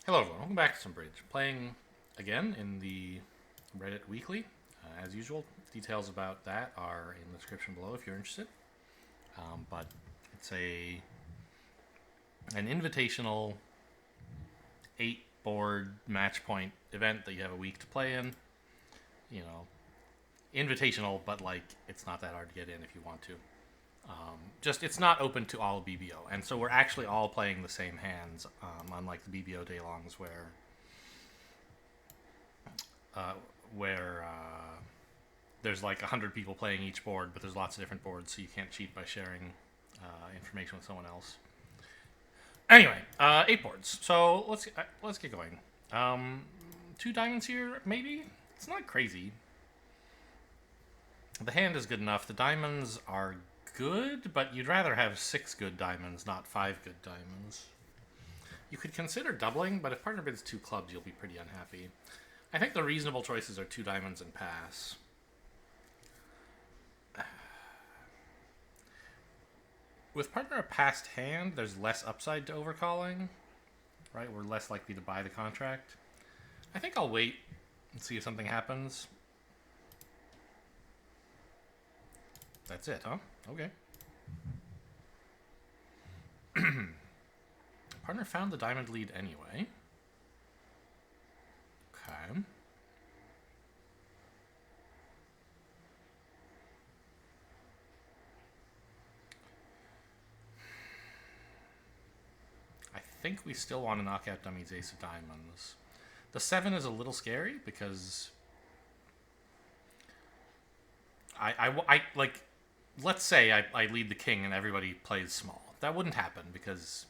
Hello everyone, welcome back to some bridge. Playing again in the Reddit Weekly, as usual. Details about that are in the description below if you're interested. But it's an invitational 8 board match point event that you have a week to play in. You know, invitational, but like it's not that hard to get in if you want to. Just it's not open to all BBO, and so we're actually all playing the same hands, unlike the BBO day longs uh, where there's like 100 people playing each board, but there's lots of different boards, so you can't cheat by sharing information with someone else. Anyway, 8 boards. So let's get going. 2 diamonds here, maybe. It's not crazy. The hand is good enough. The diamonds are good, but you'd rather have 6 good diamonds, not 5 good diamonds. You could consider doubling, but if partner bids 2 clubs, you'll be pretty unhappy. I think the reasonable choices are 2 diamonds and pass. With partner a passed hand, there's less upside to overcalling, right? We're less likely to buy the contract. I think I'll wait and see if something happens. That's it, huh? Okay. Partner found the diamond lead anyway. Okay. I think we still want to knock out dummy's ace of diamonds. The 7 is a little scary because I like, let's say I lead the king and everybody plays small. That wouldn't happen because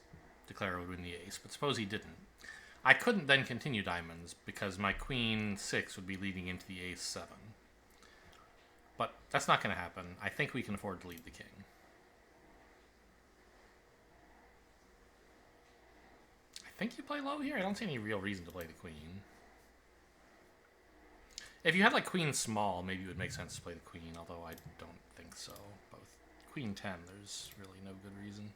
Declare would win the ace, but suppose he didn't. I couldn't then continue diamonds because my queen 6 would be leading into the ace 7. But that's not going to happen. I think we can afford to lead the king. I think you play low here. I don't see any real reason to play the queen. If you had like queen small, maybe it would make sense to play the queen, although I don't think so. But with queen 10, there's really no good reason.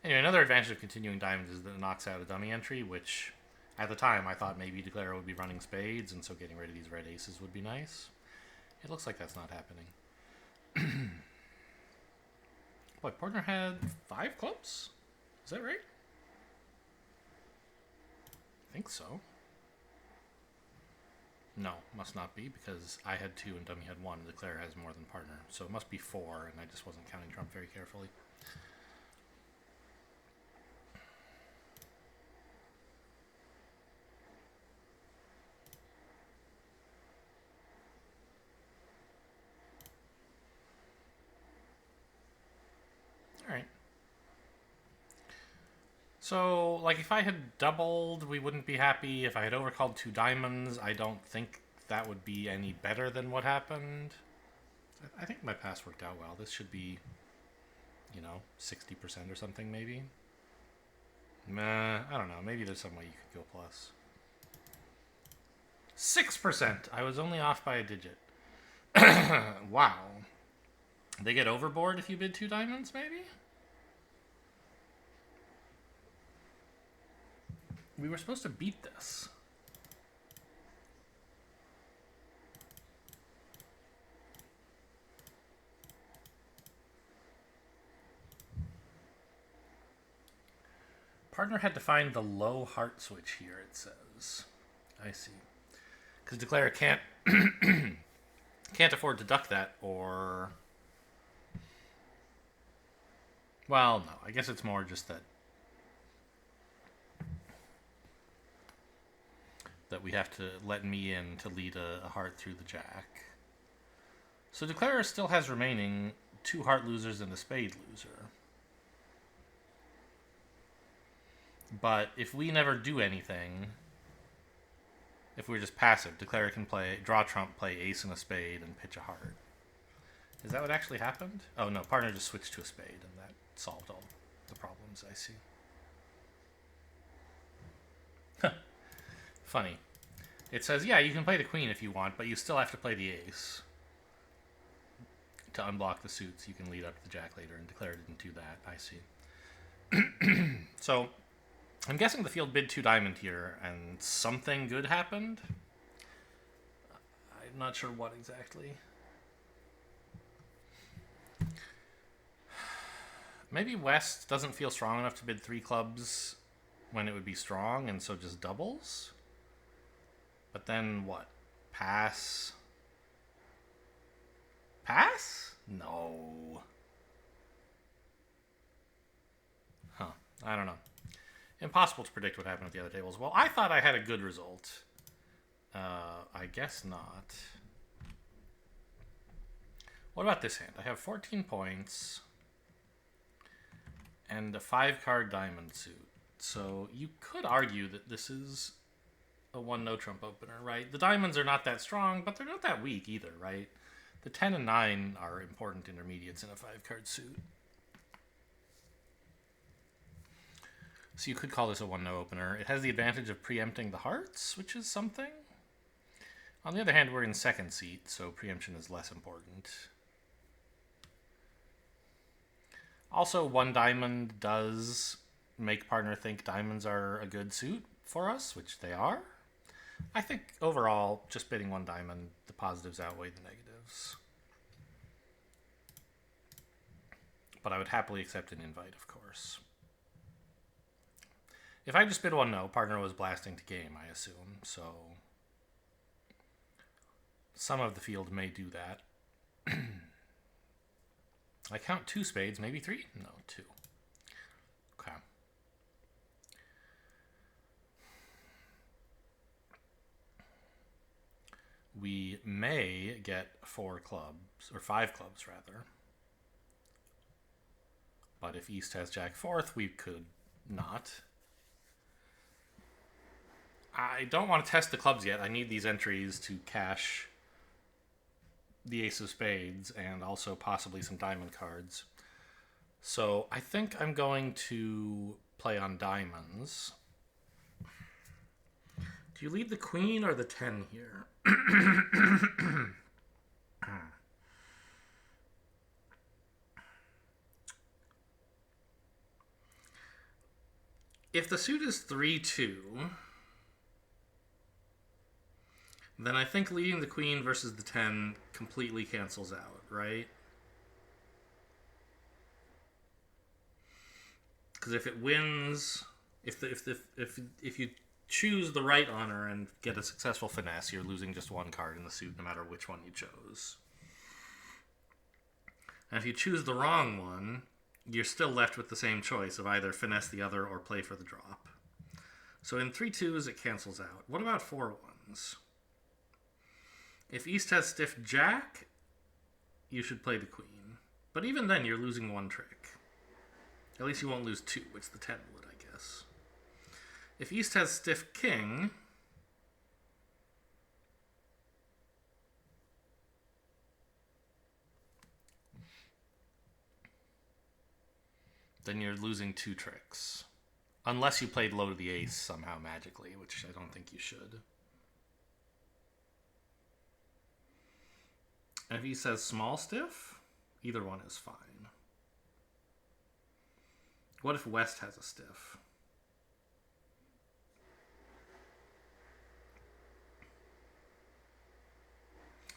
Anyway, another advantage of continuing diamonds is that it knocks out a dummy entry, which at the time I thought maybe Declare would be running spades, and so getting rid of these red aces would be nice. It looks like that's not happening. Boy, partner had 5 clubs? Is that right? I think so. No, must not be, because I had 2 and dummy had 1, and Declare has more than partner. So it must be 4, and I just wasn't counting trump very carefully. Alright. So, like, if I had doubled, we wouldn't be happy. If I had overcalled 2 diamonds, I don't think that would be any better than what happened. I think my pass worked out well. This should be, 60% or something, maybe. I don't know. Maybe there's some way you could go plus. 6%! I was only off by a digit. Wow. They get overboard if you bid 2 diamonds, maybe? We were supposed to beat this. Partner had to find the low heart switch here, it says. I see. Because Declare can't can't afford to duck that, or... Well, no. I guess it's more just that we have to let me in to lead a heart through the jack. So Declare still has remaining 2 heart losers and a spade loser. But if we never do anything, if we're just passive, Declare can draw trump, play ace and a spade, and pitch a heart. Is that what actually happened? Oh no, partner just switched to a spade, and that solved all the problems, I see. Funny. It says, yeah, you can play the queen if you want, but you still have to play the ace. To unblock the suits, you can lead up to the jack later, and Declare didn't do that, I see. So, I'm guessing the field bid 2 diamond here, and something good happened. I'm not sure what exactly. Maybe West doesn't feel strong enough to bid 3 clubs when it would be strong, and so just doubles? But then what? Pass? Pass? No. Huh. I don't know. Impossible to predict what happened at the other tables. Well, I thought I had a good result. I guess not. What about this hand? I have 14 points and a 5-card diamond suit. So you could argue that this is a 1 no trump opener, right? The diamonds are not that strong, but they're not that weak either, right? The 10 and 9 are important intermediates in a 5-card suit. So you could call this a 1 no opener. It has the advantage of preempting the hearts, which is something. On the other hand, we're in second seat, so preemption is less important. Also, 1 diamond does make partner think diamonds are a good suit for us, which they are. I think overall, just bidding 1 diamond, the positives outweigh the negatives. But I would happily accept an invite, of course. If I just bid 1 no, partner was blasting to game, I assume, so some of the field may do that. I count 2 spades, maybe 3? No, 2. Okay. We may get 4 clubs, or 5 clubs rather. But if East has Jack 4th, we could not. I don't want to test the clubs yet. I need these entries to cash the Ace of Spades and also possibly some diamond cards. So I think I'm going to play on diamonds. Do you lead the queen or the 10 here? If the suit is 3-2, then I think leading the queen versus the 10 completely cancels out, right? Because if it wins, if you choose the right honor and get a successful finesse, you're losing just 1 card in the suit, no matter which one you chose. And if you choose the wrong one, you're still left with the same choice of either finesse the other or play for the drop. So in 3-2s, it cancels out. What about 4-1s? If East has stiff Jack, you should play the queen. But even then, you're losing 1 trick. At least you won't lose 2, which the 10 would, I guess. If East has stiff King, then you're losing 2 tricks. Unless you played low to the ace somehow magically, which I don't think you should. And if he says small stiff, either one is fine. What if West has a stiff?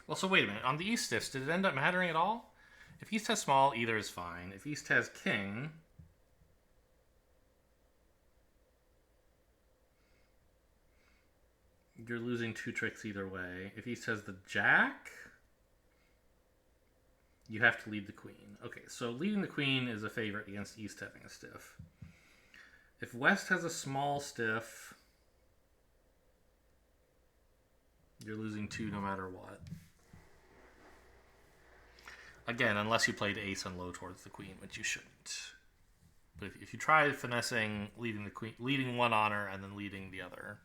Well, so wait a minute. On the East stiffs, did it end up mattering at all? If East has small, either is fine. If East has King, you're losing 2 tricks either way. If East has the Jack, you have to lead the queen. Okay, so leading the queen is a favorite against East having a stiff. If West has a small stiff, you're losing 2 no matter what. Again, unless you played ace and low towards the queen, which you shouldn't. But if you try finessing, leading the queen, leading 1 honor and then leading the other,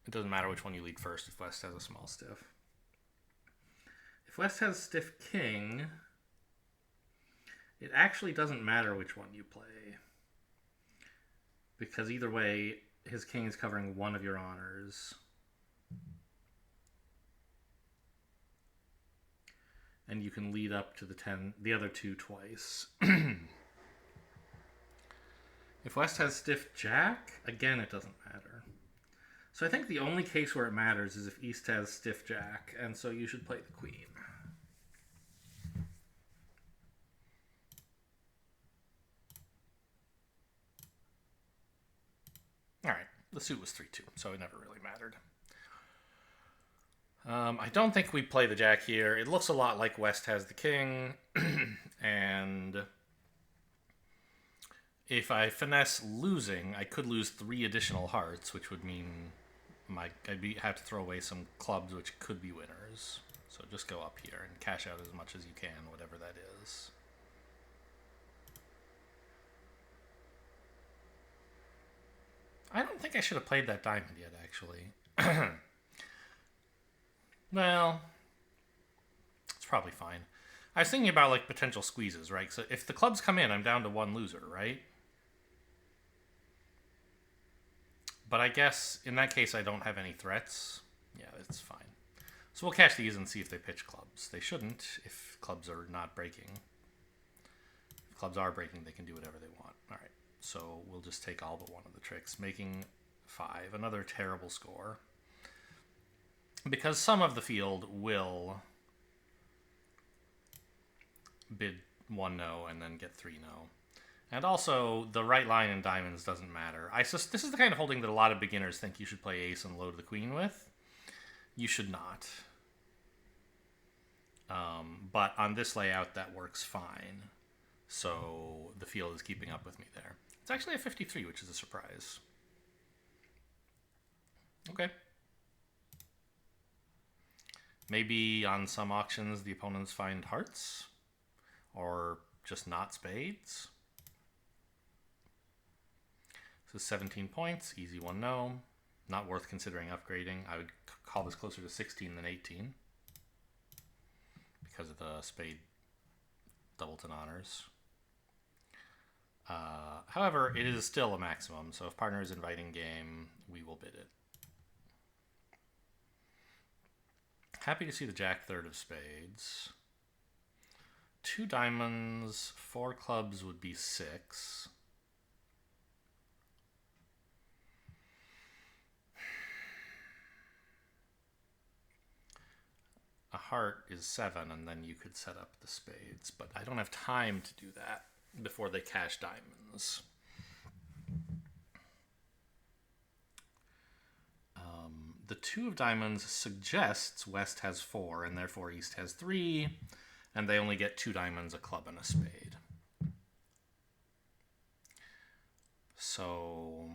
it doesn't matter which one you lead first if West has a small stiff. If West has stiff King, it actually doesn't matter which one you play. Because either way, his King is covering 1 of your honors. And you can lead up to the 10, the other 2 twice. If West has stiff jack, again, it doesn't matter. So I think the only case where it matters is if East has stiff jack, and so you should play the queen. All right, the suit was 3-2, so it never really mattered. I don't think we play the jack here. It looks a lot like West has the king, and if I finesse losing, I could lose 3 additional hearts, which would mean I'd have to throw away some clubs, which could be winners. So just go up here and cash out as much as you can, whatever that is. I don't think I should have played that diamond yet, actually. Well, it's probably fine. I was thinking about like potential squeezes, right? So if the clubs come in, I'm down to 1 loser, right? But I guess in that case, I don't have any threats. Yeah, that's fine. So we'll cash these and see if they pitch clubs. They shouldn't if clubs are not breaking. If clubs are breaking, they can do whatever they want. All right, so we'll just take all but one of the tricks, making 5. Another terrible score. Because some of the field will bid 1 no and then get 3 no. And also, the right line in diamonds doesn't matter. This is the kind of holding that a lot of beginners think you should play ace and load the queen with. You should not. But on this layout, that works fine. So the field is keeping up with me there. It's actually a 53, which is a surprise. Okay. Maybe on some auctions, the opponents find hearts. Or just not spades. So 17 points, easy 1 no. Not worth considering upgrading. I would call this closer to 16 than 18 because of the spade doubleton honors. However, it is still a maximum, so if partner is inviting game, we will bid it. Happy to see the jack third of spades. 2 diamonds, 4 clubs would be 6. A heart is 7, and then you could set up the spades. But I don't have time to do that before they cash diamonds. The 2 of diamonds suggests West has 4, and therefore East has 3, and they only get 2 diamonds, a club, and a spade. So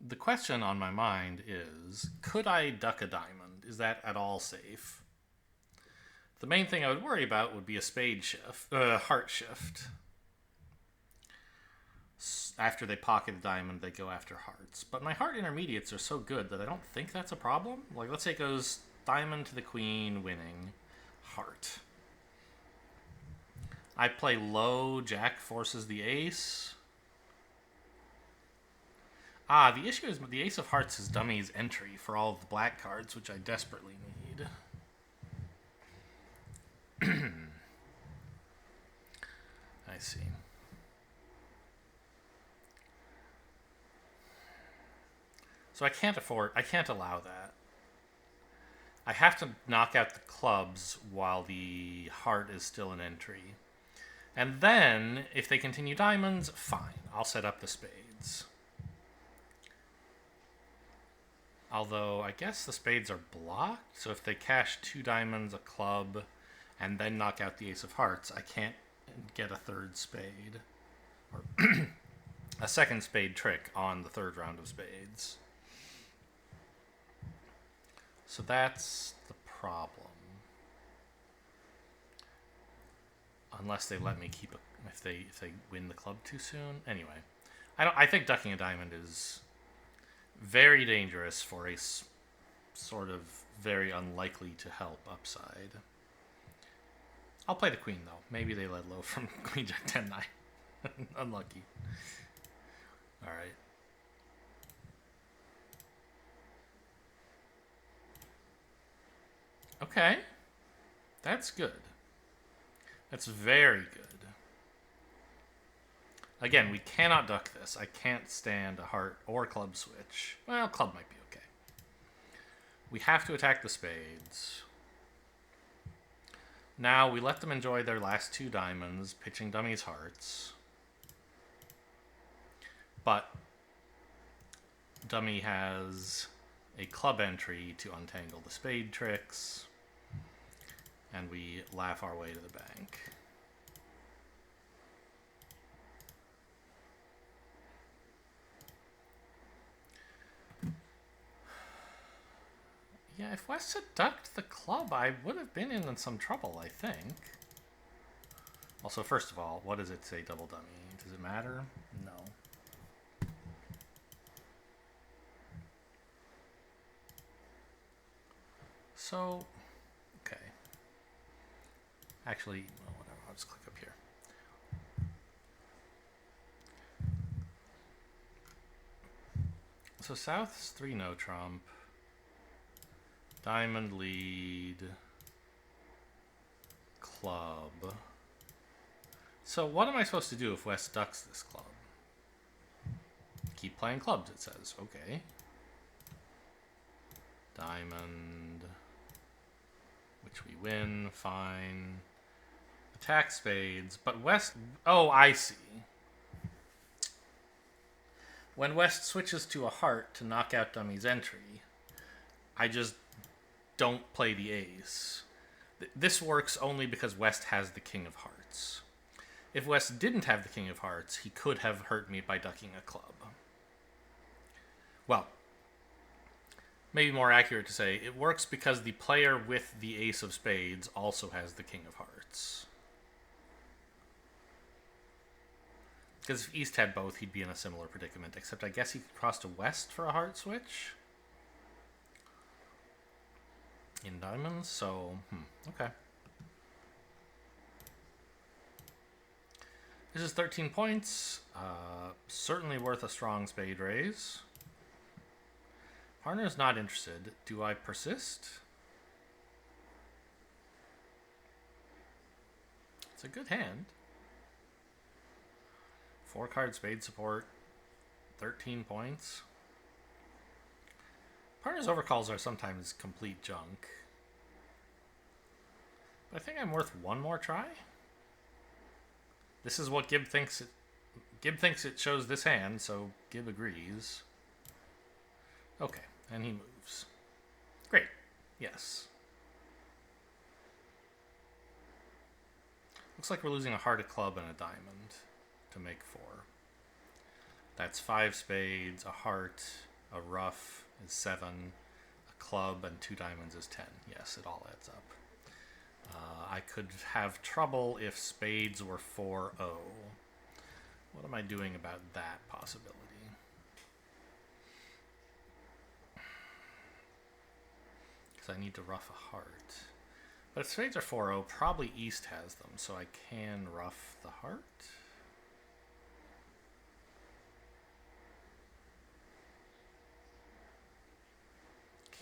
the question on my mind is, could I duck a diamond? Is that at all safe? The main thing I would worry about would be a spade shift, heart shift. After they pocket a diamond, they go after hearts. But my heart intermediates are so good that I don't think that's a problem. Like, let's say it goes diamond to the queen, winning, heart. I play low, jack forces the ace. The issue is the ace of hearts is dummy's entry for all of the black cards, which I desperately need. I see. So I can't allow that. I have to knock out the clubs while the heart is still an entry. And then, if they continue diamonds, fine. I'll set up the spades. Although, I guess the spades are blocked, so if they cash 2 diamonds, a club, and then knock out the ace of hearts, I can't get a third spade. Or a second spade trick on the 3rd round of spades. So that's the problem. Unless they let me keep if they win the club too soon. Anyway, I think ducking a diamond is very dangerous for a sort of very unlikely to help upside. I'll play the queen though. Maybe they led low from queen jack 10-9. Unlucky. All right. Okay, that's good. That's very good. Again, we cannot duck this. I can't stand a heart or club switch. Well, club might be okay. We have to attack the spades. Now we let them enjoy their last 2 diamonds, pitching dummies hearts. But dummy has a club entry to untangle the spade tricks, and we laugh our way to the bank. Yeah, if West had ducked the club, I would have been in some trouble, I think. Also, first of all, what does it say double dummy? Does it matter? No. So, okay. Actually, well, whatever, I'll just click up here. So South's 3 no trump. Diamond lead. Club. So what am I supposed to do if West ducks this club? Keep playing clubs, it says. Okay. Diamond. Which we win. Fine. Attack spades. But West... Oh, I see. When West switches to a heart to knock out dummy's entry, I just don't play the ace. This works only because West has the king of hearts. If West didn't have the king of hearts, he could have hurt me by ducking a club. Well, maybe more accurate to say, it works because the player with the ace of spades also has the king of hearts. Because if East had both, he'd be in a similar predicament, except I guess he could cross to West for a heart switch in diamonds, so, okay. This is 13 points. Certainly worth a strong spade raise. Partner's not interested. Do I persist? It's a good hand. 4-card spade support. 13 points. Partner's overcalls are sometimes complete junk. But I think I'm worth one more try. This is what Gib thinks. Gib thinks it shows this hand, so Gib agrees. Okay, and he moves. Great. Yes. Looks like we're losing a heart, a club, and a diamond to make 4. That's 5 spades, a heart, a ruff is 7, a club, and 2 diamonds is 10. Yes, it all adds up. I could have trouble if spades were 4-0. What am I doing about that possibility? Because I need to ruff a heart. But if spades are 4-0, probably East has them, so I can ruff the heart.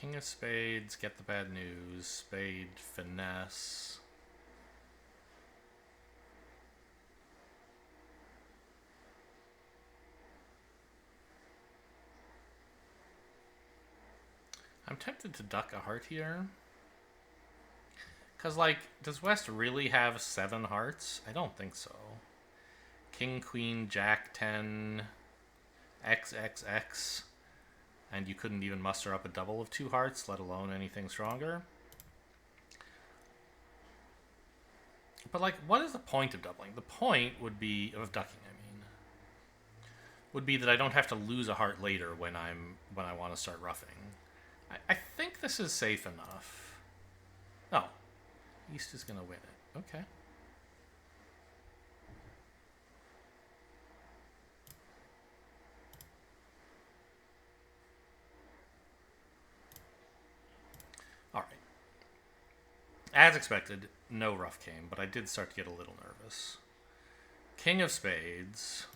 King of spades, get the bad news. Spade, finesse. I'm tempted to duck a heart here. Because, like, does West really have 7 hearts? I don't think so. King, queen, jack, 10, XXX. And you couldn't even muster up a double of 2 hearts, let alone anything stronger. But, like, what is the point of doubling? The point would be, of ducking, I mean, would be that I don't have to lose a heart later when I want to start roughing. I think this is safe enough. Oh, East is going to win it. Okay. All right. As expected, no ruff came, but I did start to get a little nervous. King of spades.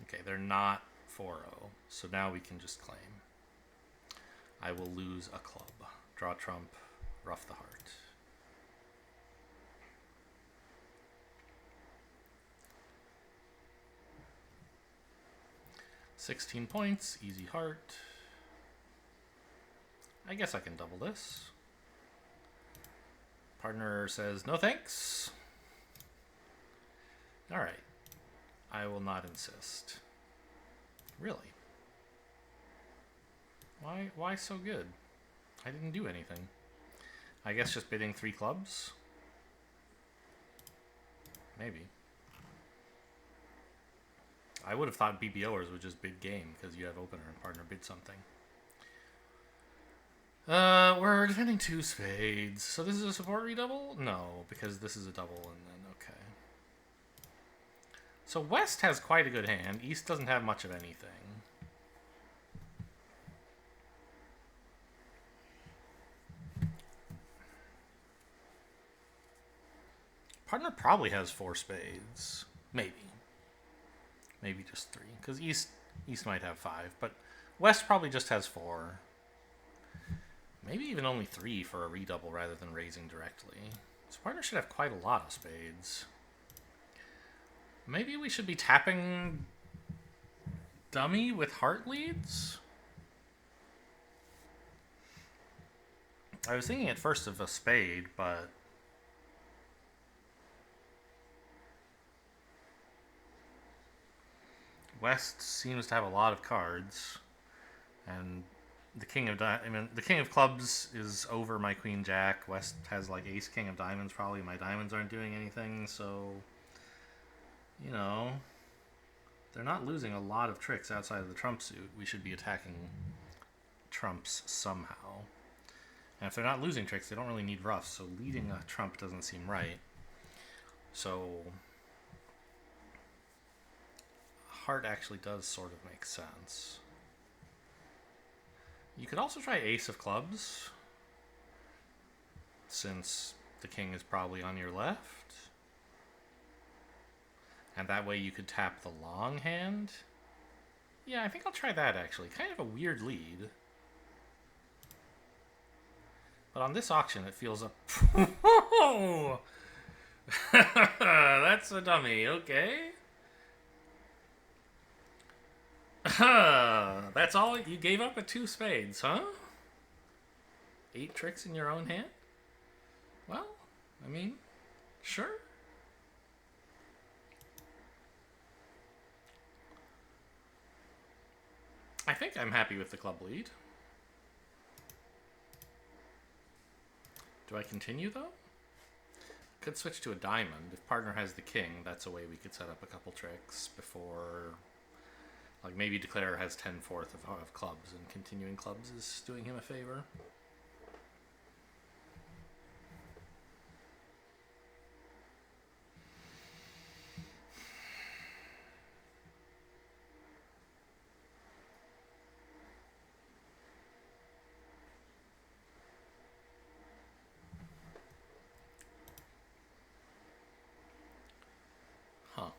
Okay, they're not 4-0, so now we can just claim. I will lose a club. Draw trump, ruff the heart. 16 points, easy heart. I guess I can double this. Partner says, no thanks. Alright. I will not insist. Really? Why so good? I didn't do anything. I guess just bidding 3 clubs? Maybe. I would have thought BBOers would just bid game because you have opener and partner bid something. We're defending 2 spades. So this is a support redouble? No, because this is a double and then okay. So West has quite a good hand. East doesn't have much of anything. Partner probably has 4 spades. Maybe. Maybe just 3. Because East might have 5. But West probably just has 4. Maybe even only 3 for a redouble rather than raising directly. So partner should have quite a lot of spades. Maybe we should be tapping dummy with heart leads? I was thinking at first of a spade, but West seems to have a lot of cards, and the king of the king of clubs is over my queen jack. West has like ace king of diamonds. Probably my diamonds aren't doing anything, so you know they're not losing a lot of tricks outside of the trump suit. We should be attacking trumps somehow. And if they're not losing tricks, they don't really need ruffs. So leading a trump doesn't seem right. So heart actually does sort of make sense. You could also try ace of clubs, since the king is probably on your left. And that way you could tap the long hand. Yeah, I think I'll try that actually. Kind of a weird lead. But on this auction, it feels a... That's a dummy, okay. That's all? You gave up at 2 spades, huh? 8 tricks in your own hand? Well, I mean, sure. I think I'm happy with the club lead. Do I continue, though? Could switch to a diamond. If partner has the king, that's a way we could set up a couple tricks before... Like, maybe Declare has 10/4 of clubs, and continuing clubs is doing him a favor. Huh.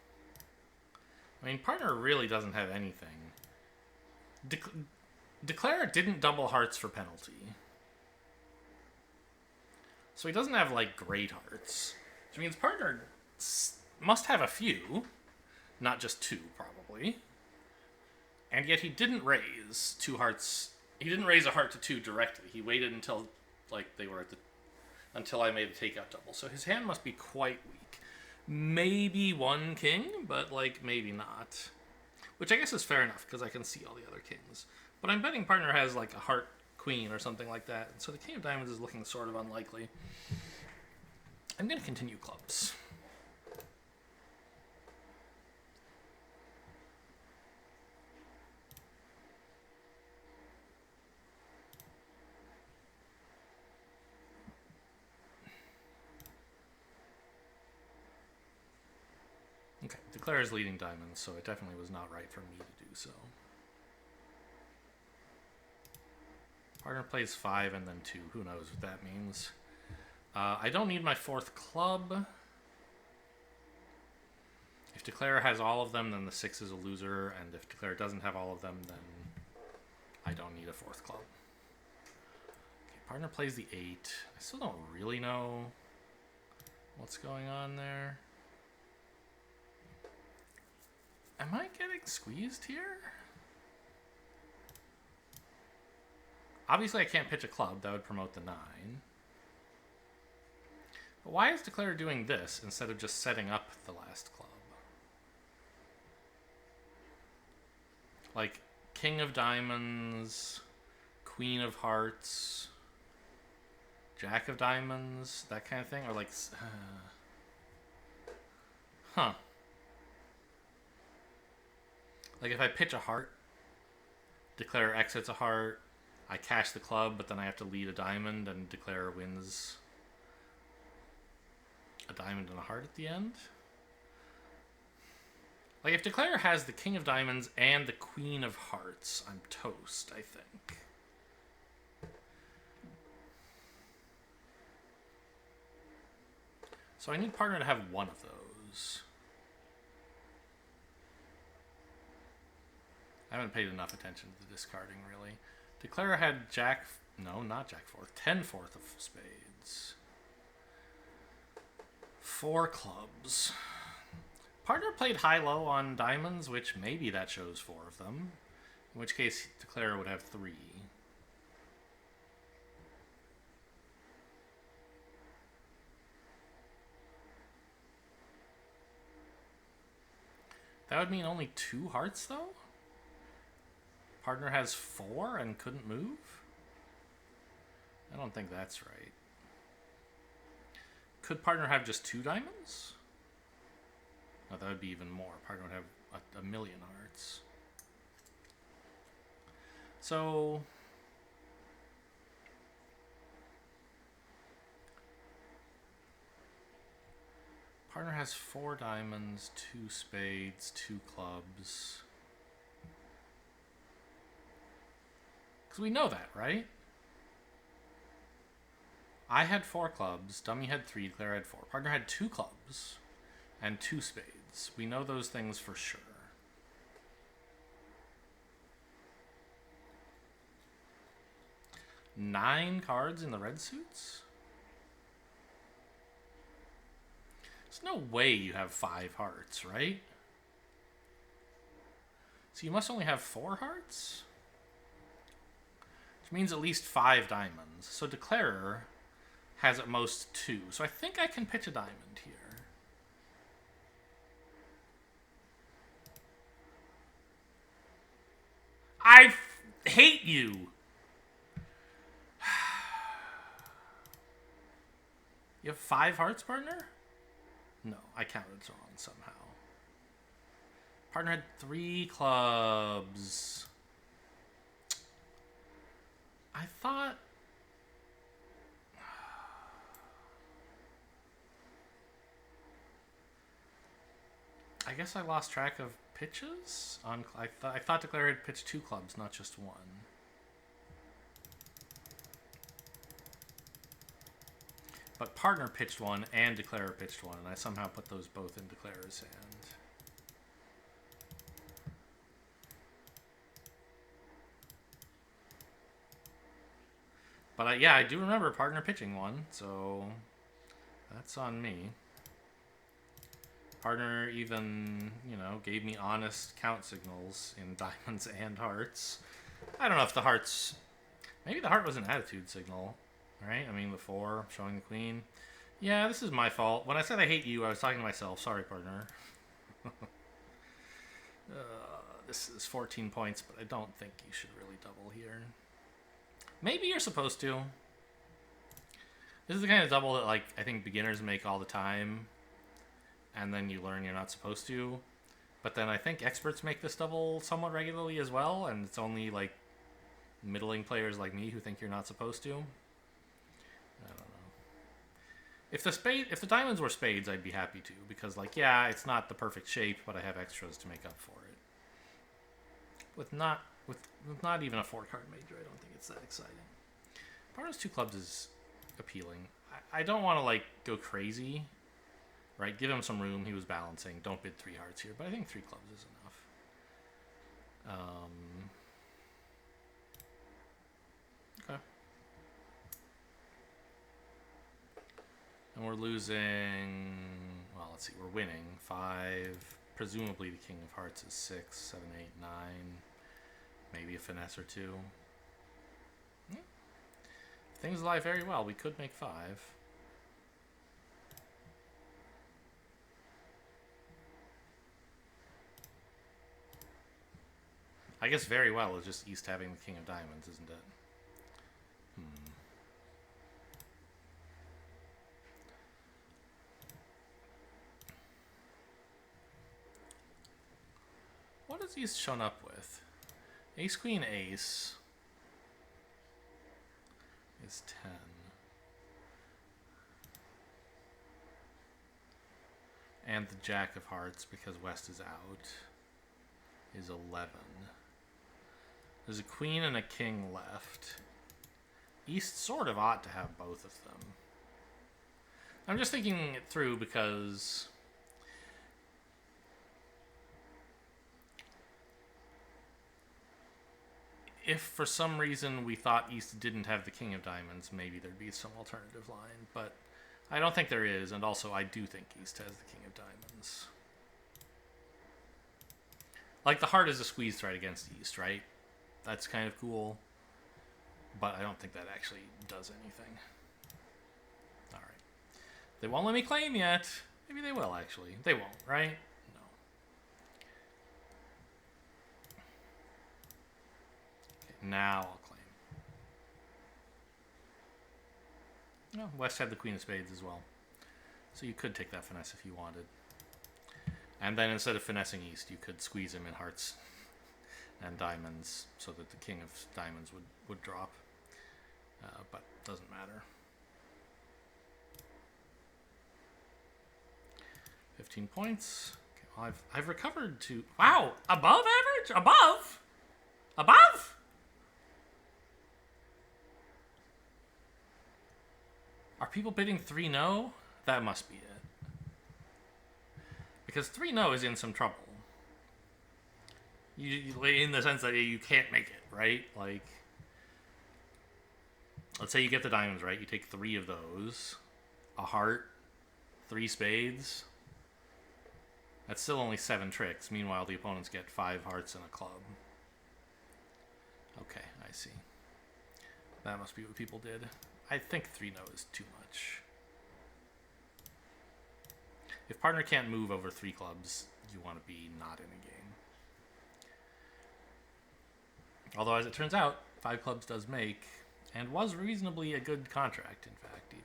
I mean, partner really doesn't have anything. Declare didn't double hearts for penalty. So he doesn't have, like, great hearts. Which means partner must have a few. Not just 2, probably. And yet he didn't raise 2 hearts. He didn't raise a heart to 2 directly. He waited until, like, they were at the... Until I made a takeout double. So his hand must be quite weak. Maybe 1 king, but, like, maybe not. Which I guess is fair enough, because I can see all the other kings. But I'm betting partner has, like, a heart queen or something like that. So the king of diamonds is looking sort of unlikely. I'm going to continue clubs. Okay, Declare is leading diamonds, so it definitely was not right for me to do so. Partner plays 5 and then 2. Who knows what that means. I don't need my 4th club. If Declare has all of them, then the 6 is a loser, and if Declare doesn't have all of them, then I don't need a 4th club. Okay, partner plays the 8. I still don't really know what's going on there. Am I getting squeezed here? Obviously, I can't pitch a club. That would promote the 9. But why is Declare doing this instead of just setting up the last club? Like, King of Diamonds, Queen of Hearts, Jack of Diamonds, that kind of thing? Or like... Huh. Like, if I pitch a heart, Declare exits a heart, I cash the club, but then I have to lead a diamond, and Declare wins a diamond and a heart at the end. Like, if Declare has the King of Diamonds and the Queen of Hearts, I'm toast, I think. So I need partner to have one of those. I haven't paid enough attention to the discarding, really. Declare had Jack... No, not Jack 4th. 10/4 of spades. 4 clubs. Partner played high-low on diamonds, which maybe that shows 4 of them. In which case, Declare would have 3. That would mean only 2 hearts, though? Partner has 4 and couldn't move? I don't think that's right. Could partner have just 2 diamonds? Oh, that would be even more. Partner would have a million hearts. So... Partner has 4 diamonds, 2 spades, 2 clubs. Because we know that, right? I had 4 clubs, Dummy had 3, Declare had 4. Partner had 2 clubs and 2 spades. We know those things for sure. Nine cards in the red suits? There's no way you have 5 hearts, right? So you must only have 4 hearts? Which means at least 5 diamonds. So Declarer has at most 2. So I think I can pitch a diamond here. I hate you! You have 5 hearts, partner? No, I counted wrong somehow. Partner had 3 clubs. I thought... I guess I lost track of pitches. I thought Declare had pitched 2 clubs, not just 1. But partner pitched 1 and Declarer pitched 1, and I somehow put those both in Declarer's hand. But yeah, I do remember partner pitching 1, so that's on me. Partner even, you know, gave me honest count signals in diamonds and hearts. I don't know if the hearts... Maybe the heart was an attitude signal, right? I mean, the 4 showing the queen. Yeah, this is my fault. When I said I hate you, I was talking to myself. Sorry, partner. This is 14 points, but I don't think you should really double here. Maybe you're supposed to. This is the kind of double that, like, I think beginners make all the time. And then you learn you're not supposed to. But then I think experts make this double somewhat regularly as well, and it's only like middling players like me who think you're not supposed to. I don't know. If the diamonds were spades, I'd be happy to, because like, yeah, it's not the perfect shape, but I have extras to make up for it. With not even a 4-card major, I don't think it's that exciting. Partner's 2 clubs is appealing. I don't want to like go crazy. Right, give him some room. He was balancing. Don't bid 3 hearts here, but I think 3 clubs is enough. Okay. And we're losing... Well, let's see. We're winning. 5. Presumably the King of Hearts is 6, 7, 8, 9. Maybe a finesse or 2. Things lie very well. We could make 5. I guess very well is just East having the king of diamonds, isn't it? What has East shown up with? Ace, queen, ace is 10. And the jack of hearts, because West is out, is 11. There's a queen and a king left. East sort of ought to have both of them. I'm just thinking it through because if for some reason we thought East didn't have the king of diamonds, maybe there'd be some alternative line, but I don't think there is, and also I do think East has the king of diamonds. Like, the heart is a squeeze threat against East, right? That's kind of cool, but I don't think that actually does anything. Alright. They won't let me claim yet. Maybe they will, actually. They won't, right? No. Okay, now I'll claim. No, West had the queen of spades as well. So you could take that finesse if you wanted. And then instead of finessing East, you could squeeze him in hearts and diamonds so that the king of diamonds would drop. But doesn't matter. 15 points. Okay, well, I've recovered to... Wow! Above average? Above? Above? Are people bidding 3-no? That must be it. Because 3-no is in some trouble. You, in the sense that you can't make it, right? Like, let's say you get the diamonds, right? You take 3 of those. A heart. 3 spades. That's still only 7 tricks. Meanwhile, the opponents get 5 hearts and a club. Okay, I see. That must be what people did. I think 3-no is too much. If partner can't move over 3 clubs, you want to be not in a game. Although, as it turns out, 5 clubs does make, and was reasonably a good contract, in fact, even.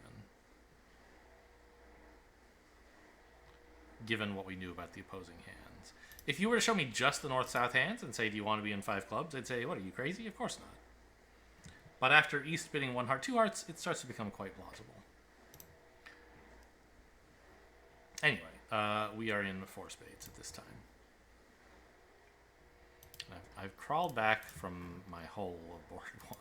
Given what we knew about the opposing hands. If you were to show me just the north-south hands and say, do you want to be in 5 clubs? I'd say, what, are you crazy? Of course not. But after East bidding 1 heart, 2 hearts, it starts to become quite plausible. Anyway, we are in 4 spades at this time. I've crawled back from my hole of board 1.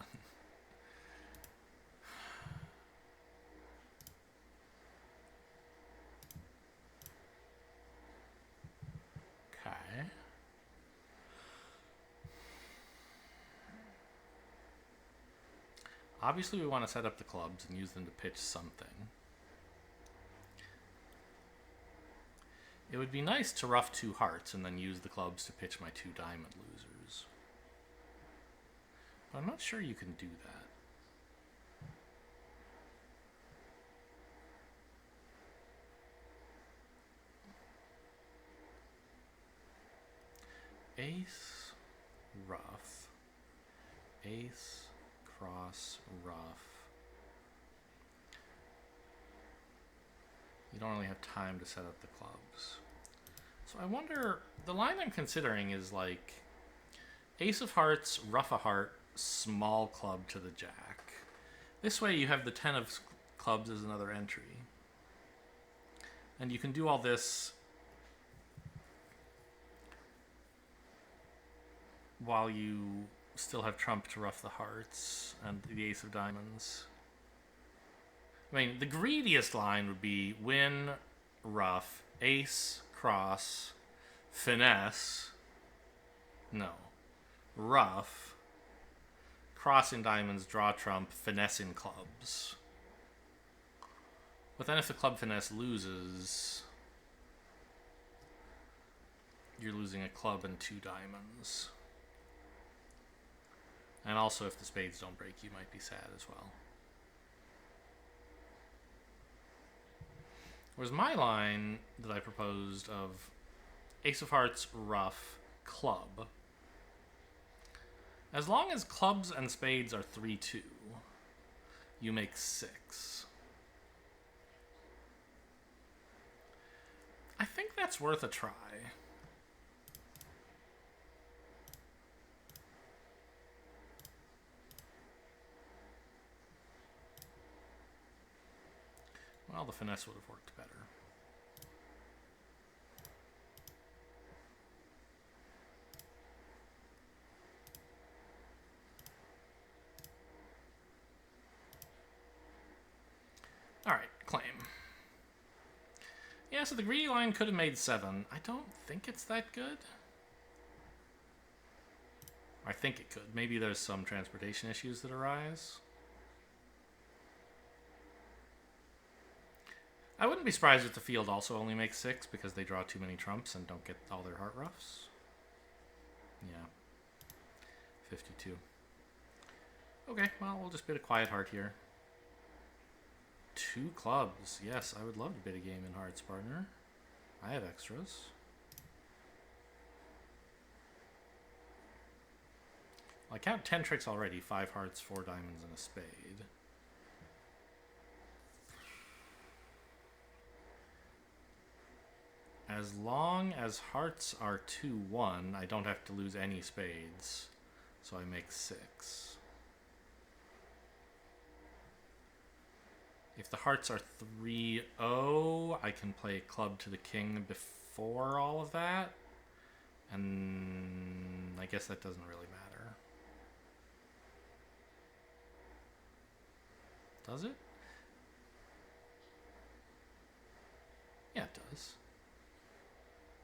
Okay. Obviously, we want to set up the clubs and use them to pitch something. It would be nice to ruff 2 hearts and then use the clubs to pitch my 2 diamond losers. But I'm not sure you can do that. Ace, ruff. Ace, cross, ruff. You don't really have time to set up the clubs. So I wonder, the line I'm considering is like ace of hearts, ruff a heart, small club to the jack. This way you have the 10 of clubs as another entry. And you can do all this while you still have trump to ruff the hearts and the ace of diamonds. I mean, the greediest line would be win, ruff, ace, cross, finesse, no, ruff, cross in diamonds, draw trump, finesse in clubs. But then if the club finesse loses, you're losing a club and 2 diamonds. And also if the spades don't break, you might be sad as well. Whereas my line that I proposed of Ace of Hearts, ruff, club. As long as clubs and spades are 3-2, you make 6. I think that's worth a try. Well, the finesse would have worked better. Alright, claim. Yeah, so the greedy line could have made 7. I don't think it's that good. I think it could. Maybe there's some transportation issues that arise. I wouldn't be surprised if the field also only makes 6 because they draw too many trumps and don't get all their heart ruffs. Yeah. 52. Okay, well, we'll just bid a quiet heart here. 2 clubs. Yes, I would love to bid a game in hearts, partner. I have extras. Well, I count 10 tricks already. 5 hearts, 4 diamonds, and a spade. As long as hearts are 2-1, I don't have to lose any spades. So I make 6. If the hearts are 3-0, I can play club to the king before all of that. And I guess that doesn't really matter. Does it? Yeah, it does.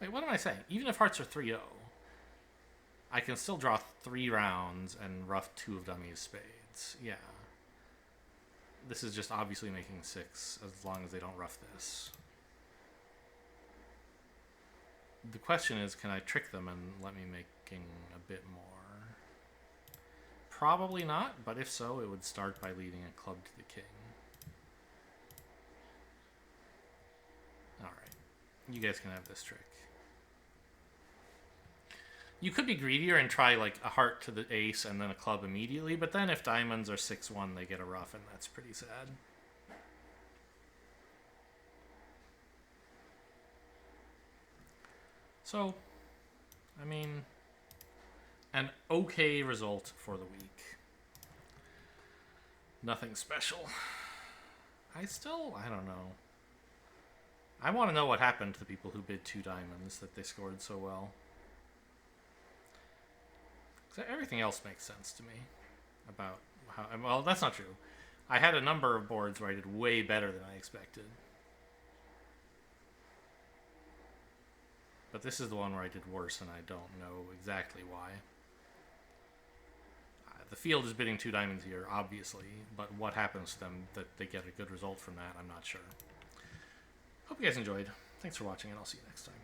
Wait, what am I saying? Even if hearts are 3-0, I can still draw 3 rounds and ruff 2 of dummies spades. Yeah. This is just obviously making 6 as long as they don't ruff this. The question is, can I trick them and let me making a bit more? Probably not, but if so, it would start by leading a club to the king. Alright. You guys can have this trick. You could be greedier and try like a heart to the ace and then a club immediately, but then if diamonds are 6-1, they get a ruff, and that's pretty sad. So, I mean, an okay result for the week. Nothing special. I don't know. I want to know what happened to the people who bid 2 diamonds that they scored so well. So everything else makes sense to me about how... Well, that's not true. I had a number of boards where I did way better than I expected. But this is the one where I did worse, and I don't know exactly why. The field is bidding 2 diamonds here, obviously, but what happens to them that they get a good result from that, I'm not sure. Hope you guys enjoyed. Thanks for watching, and I'll see you next time.